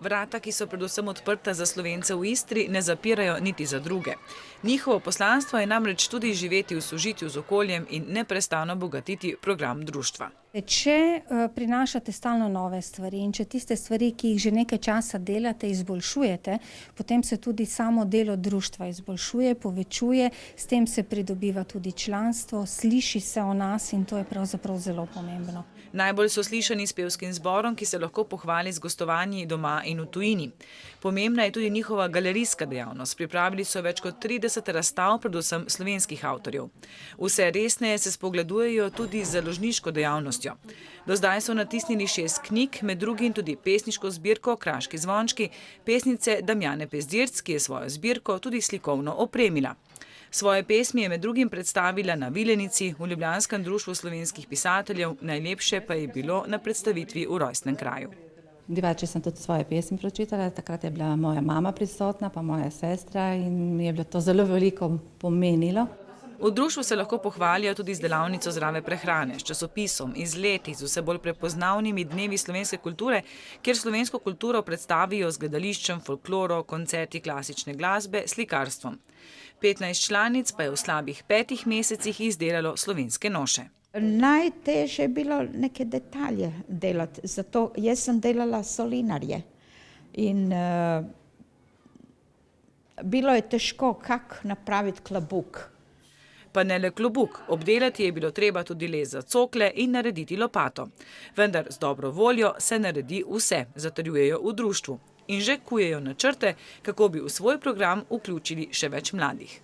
Vrata, ki so predvsem odprta za Slovence v Istri, ne zapirajo niti za druge. Njihovo poslanstvo je namreč tudi živeti v sožitju z okoljem in neprestano bogatiti program društva. Če prinašate stalno nove stvari in če tiste stvari, ki jih že nekaj časa delate, izboljšujete, potem se tudi samo delo društva izboljšuje, povečuje, s tem se pridobiva tudi članstvo, sliši se o nas in to je pravzaprav zelo pomembno. Najbolj so slišani s pevskim zborom, ki se lahko pohvali z gostovanji doma in v tujini. Pomembna je tudi njihova galerijska dejavnost. Pripravili so več kot 30 razstav, predvsem slovenskih avtorjev. Vse resneje se spogledujejo tudi z založniško dejavnostjo. Do zdaj so natisnili 6 knjig, med drugim tudi pesniško zbirko Kraški zvončki, pesnice Damjane Pezdirc, ki je svojo zbirko tudi slikovno opremila. Svoje pesmi je med drugim predstavila na Vilenici, v Ljubljanskem društvu slovenskih pisateljev, najlepše pa je bilo na predstavitvi v rojstnem kraju. Drugače sem tudi svoje pesmi prečitala, takrat je bila moja mama prisotna, pa moja sestra in mi je bilo to zelo veliko pomenilo. V društvu se lahko pohvalijo tudi z delavnico zdrave prehrane, s časopisom, izleti, z vse bolj prepoznavnimi dnevi slovenske kulture, kjer slovensko kulturo predstavijo z gledališčem, folkloro, koncerti klasične glasbe, slikarstvom. 15 članic pa je v slabih 5 mesecih izdelalo slovenske noše. Najtežje je bilo neke detalje delati, zato jaz sem delala solinarje in bilo je težko, kako napraviti klobuk. Pa ne le klobuk, obdelati je bilo treba tudi les za cokle in narediti lopato. Vendar z dobro voljo se naredi vse, zatrjujejo v društvu. In že kujejo načrte, kako bi v svoj program vključili še več mladih.